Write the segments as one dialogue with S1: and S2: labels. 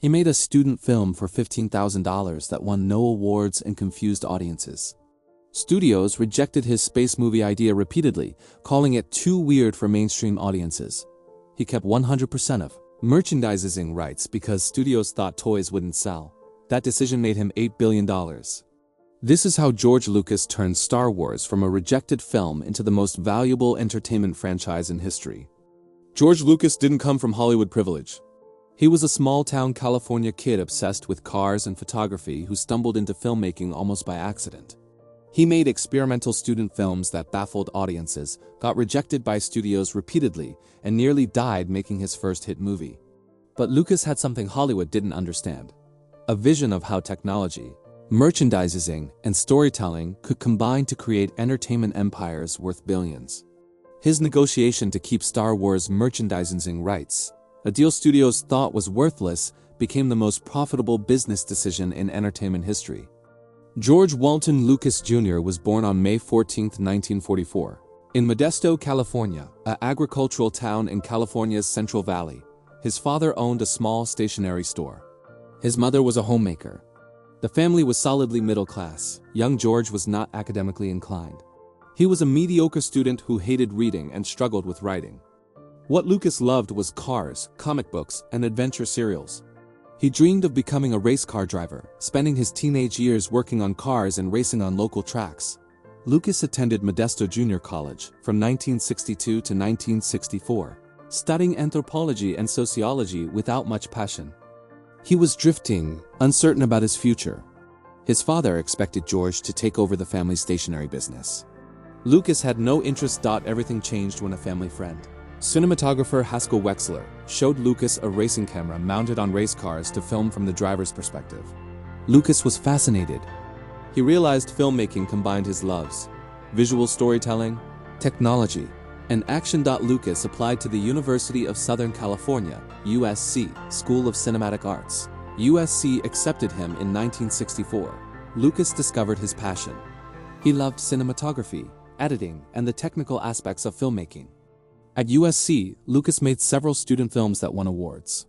S1: He made a student film for $15,000 that won no awards and confused audiences. Studios rejected his space movie idea repeatedly, calling it too weird for mainstream audiences. He kept 100% of merchandising rights because studios thought toys wouldn't sell. That decision made him $8 billion. This is how George Lucas turned Star Wars from a rejected film into the most valuable entertainment franchise in history. George Lucas didn't come from Hollywood privilege. He was a small-town California kid obsessed with cars and photography who stumbled into filmmaking almost by accident. He made experimental student films that baffled audiences, got rejected by studios repeatedly, and nearly died making his first hit movie. But Lucas had something Hollywood didn't understand: a vision of how technology, merchandising, and storytelling could combine to create entertainment empires worth billions. His negotiation to keep Star Wars merchandising rights, a deal studios thought was worthless, became the most profitable business decision in entertainment history. George Walton Lucas Jr. was born on May 14, 1944, in Modesto, California, an agricultural town in California's Central Valley. His father owned a small stationery store. His mother was a homemaker. The family was solidly middle class. Young George was not academically inclined. He was a mediocre student who hated reading and struggled with writing. What Lucas loved was cars, comic books, and adventure serials. He dreamed of becoming a race car driver, spending his teenage years working on cars and racing on local tracks. Lucas attended Modesto Junior College from 1962 to 1964, studying anthropology and sociology without much passion. He was drifting, uncertain about his future. His father expected George to take over the family stationery business. Lucas had no interest. Everything changed when a family friend, cinematographer Haskell Wexler, showed Lucas a racing camera mounted on race cars to film from the driver's perspective. Lucas was fascinated. He realized filmmaking combined his loves: visual storytelling, technology, and action. Lucas applied to the University of Southern California, USC, School of Cinematic Arts. USC accepted him in 1964. Lucas discovered his passion. He loved cinematography, editing, and the technical aspects of filmmaking. At USC, Lucas made several student films that won awards.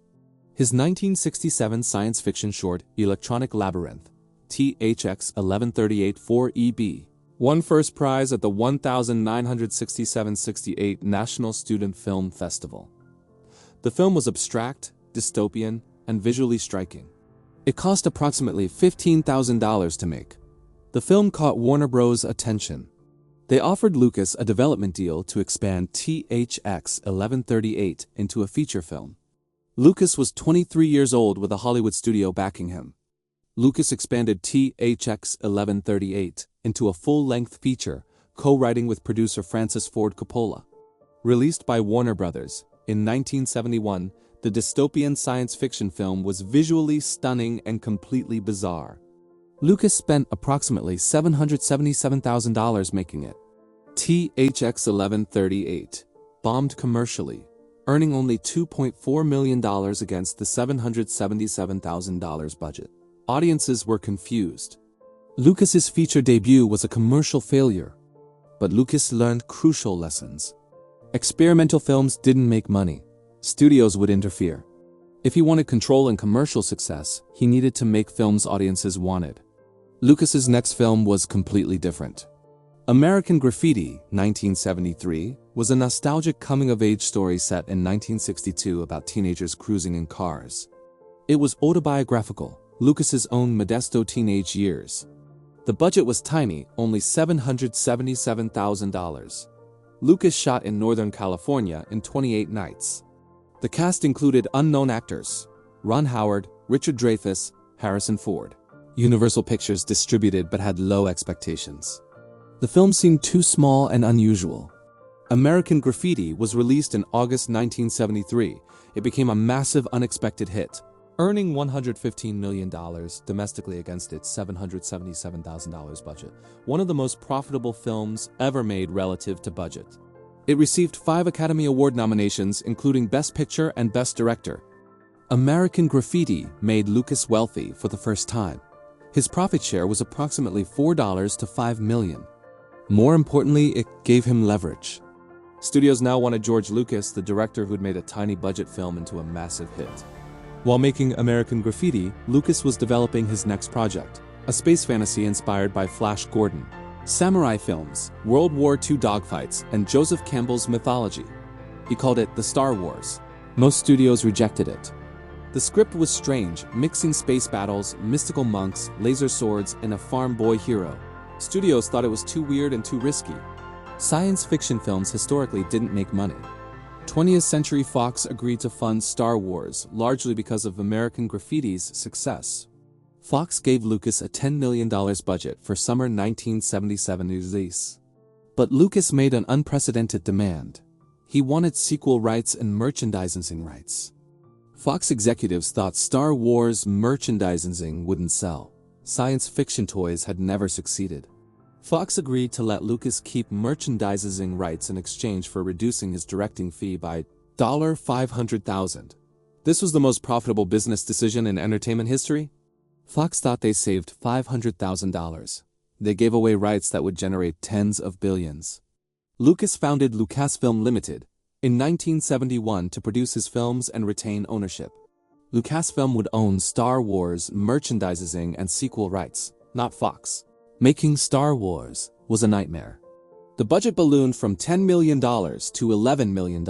S1: His 1967 science fiction short, Electronic Labyrinth, THX 1138-4EB, won first prize at the 1967-68 National Student Film Festival. The film was abstract, dystopian, and visually striking. It cost approximately $15,000 to make. The film caught Warner Bros.' attention. They offered Lucas a development deal to expand THX 1138 into a feature film. Lucas was 23 years old with a Hollywood studio backing him. Lucas expanded THX 1138 into a full-length feature, co-writing with producer Francis Ford Coppola. Released by Warner Bros. in 1971, the dystopian science fiction film was visually stunning and completely bizarre. Lucas spent approximately $777,000 making it. THX 1138 bombed commercially, earning only $2.4 million against the $777,000 budget. Audiences were confused. Lucas's feature debut was a commercial failure, but Lucas learned crucial lessons. Experimental films didn't make money. Studios would interfere. If he wanted control and commercial success, he needed to make films audiences wanted. Lucas's next film was completely different. American Graffiti, 1973, was a nostalgic coming-of-age story set in 1962 about teenagers cruising in cars. It was autobiographical, Lucas's own Modesto teenage years. The budget was tiny, only $777,000. Lucas shot in Northern California in 28 nights. The cast included unknown actors: Ron Howard, Richard Dreyfuss, Harrison Ford. Universal Pictures distributed but had low expectations. The film seemed too small and unusual. American Graffiti was released in August 1973. It became a massive, unexpected hit, earning $115 million domestically against its $777,000 budget, one of the most profitable films ever made relative to budget. It received 5 Academy Award nominations, including Best Picture and Best Director. American Graffiti made Lucas wealthy for the first time. His profit share was approximately $4 to $5 million. More importantly, it gave him leverage. Studios now wanted George Lucas, the director who'd made a tiny budget film, into a massive hit. While making American Graffiti, Lucas was developing his next project, a space fantasy inspired by Flash Gordon, samurai films, World War II dogfights, and Joseph Campbell's mythology. He called it the Star Wars. Most studios rejected it. The script was strange, mixing space battles, mystical monks, laser swords, and a farm boy hero. Studios thought it was too weird and too risky. Science fiction films historically didn't make money. 20th Century Fox agreed to fund Star Wars, largely because of American Graffiti's success. Fox gave Lucas a $10 million budget for summer 1977 release. But Lucas made an unprecedented demand. He wanted sequel rights and merchandising rights. Fox executives thought Star Wars merchandising wouldn't sell. Science fiction toys had never succeeded. Fox agreed to let Lucas keep merchandising rights in exchange for reducing his directing fee by $500,000. This was the most profitable business decision in entertainment history. Fox thought they saved $500,000. They gave away rights that would generate tens of billions. Lucas founded Lucasfilm Limited in 1971 to produce his films and retain ownership. Lucasfilm would own Star Wars merchandising and sequel rights, not Fox. Making Star Wars was a nightmare. The budget ballooned from $10 million to $11 million.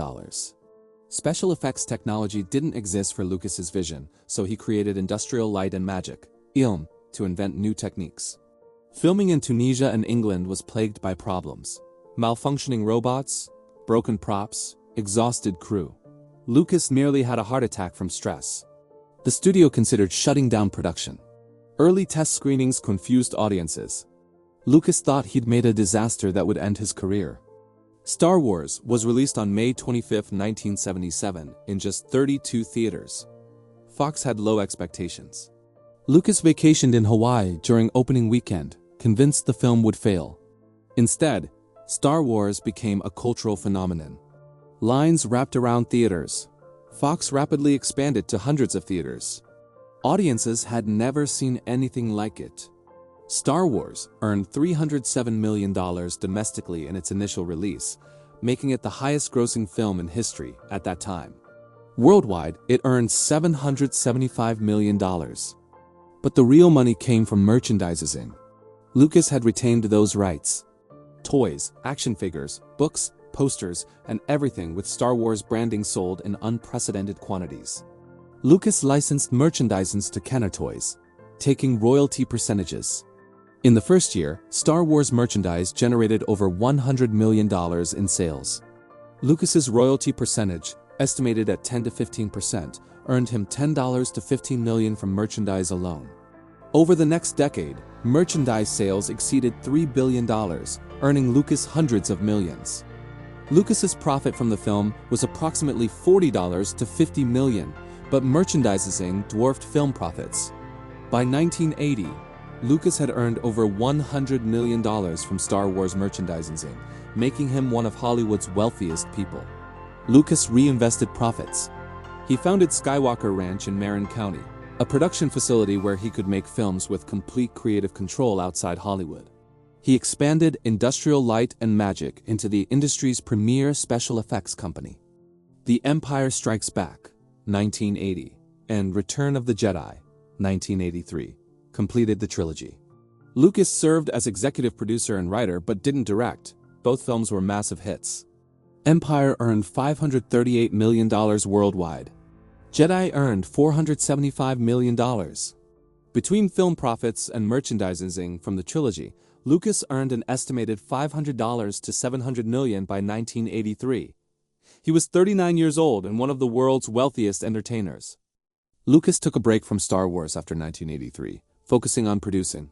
S1: Special effects technology didn't exist for Lucas's vision, so he created Industrial Light and Magic, ILM, to invent new techniques. Filming in Tunisia and England was plagued by problems. Malfunctioning robots, broken props, exhausted crew. Lucas nearly had a heart attack from stress. The studio considered shutting down production. Early test screenings confused audiences. Lucas thought he'd made a disaster that would end his career. Star Wars was released on May 25, 1977, in just 32 theaters. Fox had low expectations. Lucas vacationed in Hawaii during opening weekend, convinced the film would fail. Instead, Star Wars became a cultural phenomenon. Lines wrapped around theaters. Fox rapidly expanded to hundreds of theaters. Audiences had never seen anything like it. Star Wars earned $307 million domestically in its initial release, making it the highest-grossing film in history at that time. Worldwide, it earned $775 million. But the real money came from merchandising. Lucas had retained those rights. Toys, action figures, books, posters, and everything with Star Wars branding sold in unprecedented quantities. Lucas licensed merchandising to Kenner Toys, taking royalty percentages. In the first year, Star Wars merchandise generated over $100 million in sales. Lucas's royalty percentage, estimated at 10 to 15%, earned him $10 to $15 million from merchandise alone. Over the next decade, merchandise sales exceeded $3 billion, earning Lucas hundreds of millions. Lucas's profit from the film was approximately $40 to $50 million, but merchandising dwarfed film profits. By 1980, Lucas had earned over $100 million from Star Wars merchandising, making him one of Hollywood's wealthiest people. Lucas reinvested profits. He founded Skywalker Ranch in Marin County, a production facility where he could make films with complete creative control outside Hollywood. He expanded Industrial Light and Magic into the industry's premier special effects company. The Empire Strikes Back, 1980, and Return of the Jedi, 1983, completed the trilogy. Lucas served as executive producer and writer but didn't direct. Both films were massive hits. Empire earned $538 million worldwide. Jedi earned $475 million. Between film profits and merchandising from the trilogy, Lucas earned an estimated $500 to $700 million by 1983. He was 39 years old and one of the world's wealthiest entertainers. Lucas took a break from Star Wars after 1983, focusing on producing.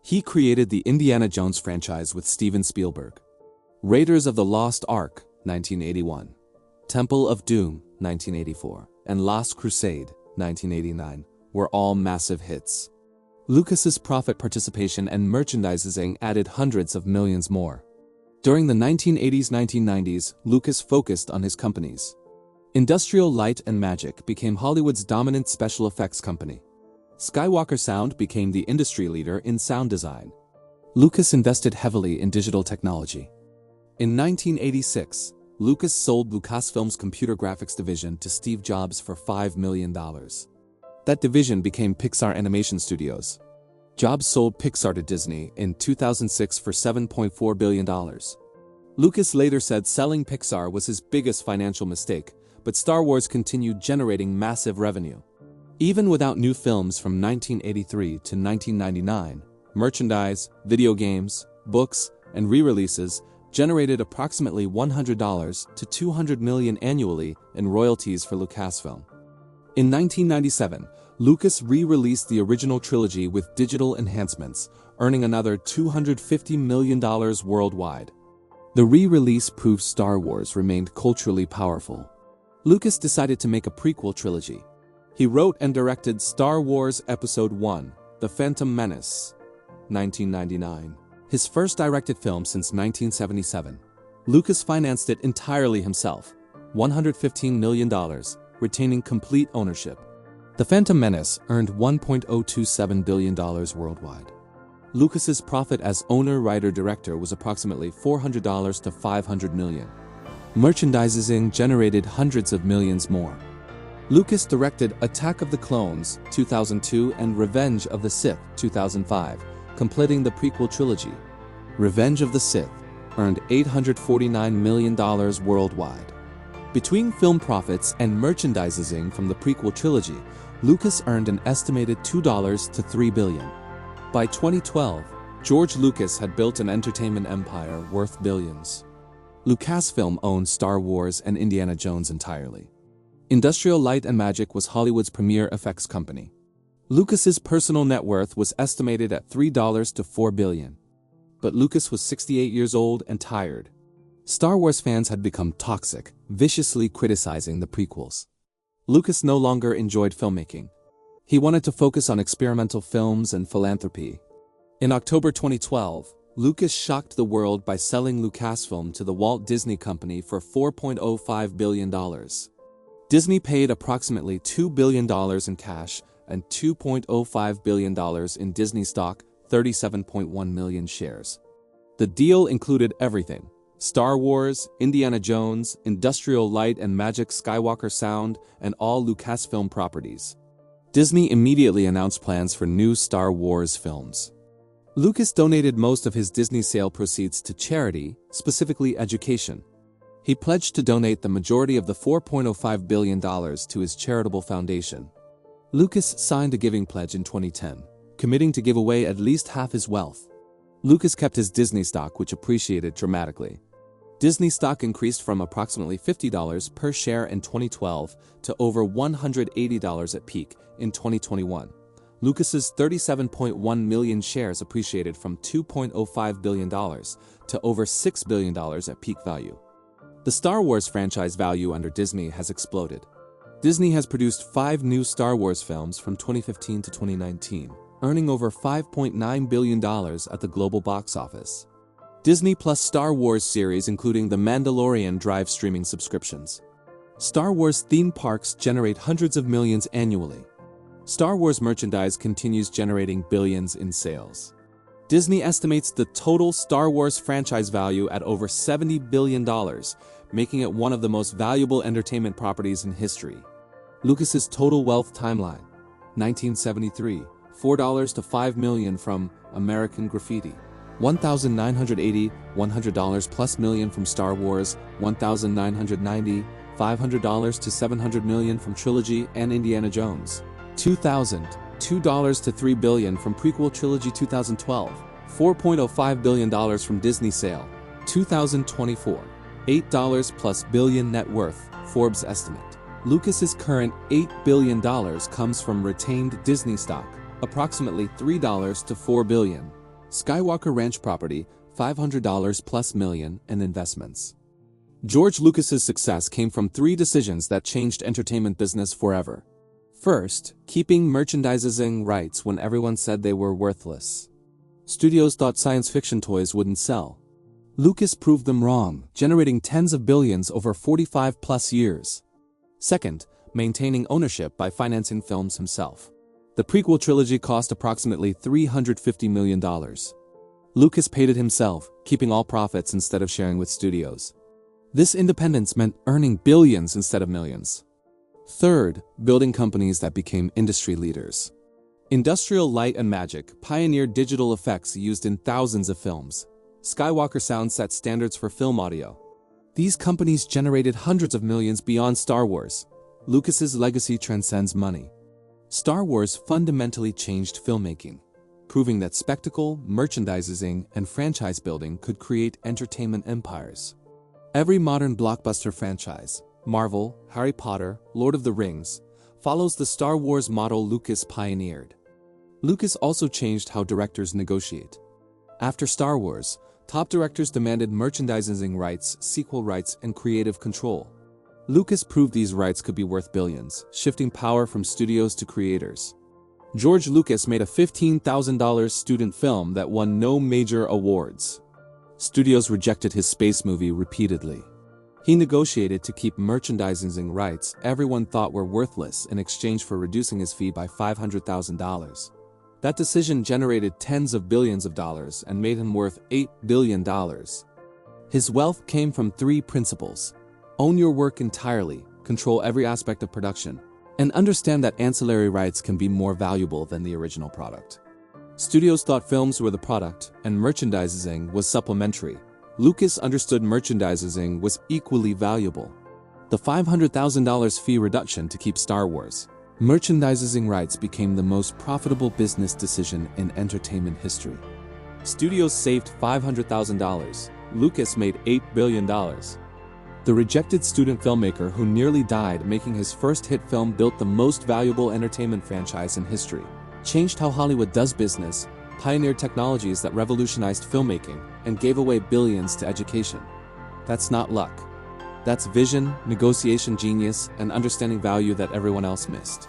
S1: He created the Indiana Jones franchise with Steven Spielberg. Raiders of the Lost Ark, 1981. Temple of Doom, 1984. And Last Crusade, 1989, were all massive hits. Lucas's profit participation and merchandising added hundreds of millions more. During the 1980s-1990s, Lucas focused on his companies. Industrial Light and Magic became Hollywood's dominant special effects company. Skywalker Sound became the industry leader in sound design. Lucas invested heavily in digital technology. In 1986, Lucas sold Lucasfilm's computer graphics division to Steve Jobs for $5 million. That division became Pixar Animation Studios. Jobs sold Pixar to Disney in 2006 for $7.4 billion. Lucas later said selling Pixar was his biggest financial mistake, but Star Wars continued generating massive revenue. Even without new films from 1983 to 1999, merchandise, video games, books, and re-releases generated approximately $100 to $200 million annually in royalties for Lucasfilm. In 1997, Lucas re-released the original trilogy with digital enhancements, earning another $250 million worldwide. The re-release proved Star Wars remained culturally powerful. Lucas decided to make a prequel trilogy. He wrote and directed Star Wars Episode I, The Phantom Menace, 1999. His first directed film since 1977. Lucas financed it entirely himself, $115 million, retaining complete ownership. The Phantom Menace earned $1.027 billion worldwide. Lucas's profit as owner, writer, director was approximately $400 to $500 million. Merchandising generated hundreds of millions more. Lucas directed Attack of the Clones, 2002, and Revenge of the Sith, 2005, completing the prequel trilogy. Revenge of the Sith earned $849 million worldwide. Between film profits and merchandising from the prequel trilogy, Lucas earned an estimated $2 to $3 billion. By 2012, George Lucas had built an entertainment empire worth billions. Lucasfilm owned Star Wars and Indiana Jones entirely. Industrial Light and Magic was Hollywood's premier effects company. Lucas's personal net worth was estimated at $3 to $4 billion. But Lucas was 68 years old and tired. Star Wars fans had become toxic, viciously criticizing the prequels. Lucas no longer enjoyed filmmaking. He wanted to focus on experimental films and philanthropy. In October 2012, Lucas shocked the world by selling Lucasfilm to the Walt Disney Company for $4.05 billion. Disney paid approximately $2 billion in cash and $2.05 billion in Disney stock, 37.1 million shares. The deal included everything: Star Wars, Indiana Jones, Industrial Light and Magic, Skywalker Sound, and all Lucasfilm properties. Disney immediately announced plans for new Star Wars films. Lucas donated most of his Disney sale proceeds to charity, specifically education. He pledged to donate the majority of the $4.05 billion to his charitable foundation. Lucas signed a giving pledge in 2010, committing to give away at least half his wealth. Lucas kept his Disney stock, which appreciated dramatically. Disney stock increased from approximately $50 per share in 2012 to over $180 at peak in 2021. Lucas's 37.1 million shares appreciated from $2.05 billion to over $6 billion at peak value. The Star Wars franchise value under Disney has exploded. Disney has produced 5 new Star Wars films from 2015 to 2019, earning over $5.9 billion at the global box office. Disney Plus Star Wars series, including The Mandalorian, drive streaming subscriptions. Star Wars theme parks generate hundreds of millions annually. Star Wars merchandise continues generating billions in sales. Disney estimates the total Star Wars franchise value at over $70 billion, making it one of the most valuable entertainment properties in history. Lucas's total wealth timeline: 1973, $4 to $5 million from American Graffiti. 1,980, $100 plus million from Star Wars. 1,990, $500 to $700 million from Trilogy and Indiana Jones. 2,000, $2 to $3 billion from prequel Trilogy 2012. $4.05 billion from Disney Sale. 2024, $8 plus billion net worth, Forbes estimate. Lucas's current $8 billion comes from retained Disney stock, approximately $3 to $4 billion. Skywalker Ranch property, $500 plus million, and investments. George Lucas's success came from 3 decisions that changed entertainment business forever. First, keeping merchandising rights when everyone said they were worthless. Studios thought science fiction toys wouldn't sell. Lucas proved them wrong, generating tens of billions over 45 plus years. Second, maintaining ownership by financing films himself. The prequel trilogy cost approximately $350 million. Lucas paid it himself, keeping all profits instead of sharing with studios. This independence meant earning billions instead of millions. Third, building companies that became industry leaders. Industrial Light and Magic pioneered digital effects used in thousands of films. Skywalker Sound set standards for film audio. These companies generated hundreds of millions beyond Star Wars. Lucas's legacy transcends money. Star Wars fundamentally changed filmmaking, proving that spectacle, merchandising, and franchise building could create entertainment empires. Every modern blockbuster franchise, Marvel, Harry Potter, Lord of the Rings, follows the Star Wars model Lucas pioneered. Lucas also changed how directors negotiate. After Star Wars, top directors demanded merchandising rights, sequel rights, and creative control. Lucas proved these rights could be worth billions, shifting power from studios to creators. George Lucas made a $15,000 student film that won no major awards. Studios rejected his space movie repeatedly. He negotiated to keep merchandising rights everyone thought were worthless in exchange for reducing his fee by $500,000. That decision generated tens of billions of dollars and made him worth $8 billion. His wealth came from three principles: own your work entirely, control every aspect of production, and understand that ancillary rights can be more valuable than the original product. Studios thought films were the product, and merchandising was supplementary. Lucas understood merchandising was equally valuable. The $500,000 fee reduction to keep Star Wars. Merchandising rights became the most profitable business decision in entertainment history. Studios saved $500,000. Lucas made $8 billion. The rejected student filmmaker who nearly died making his first hit film built the most valuable entertainment franchise in history, changed how Hollywood does business, pioneered technologies that revolutionized filmmaking, and gave away billions to education. That's not luck. That's vision, negotiation genius, and understanding value that everyone else missed.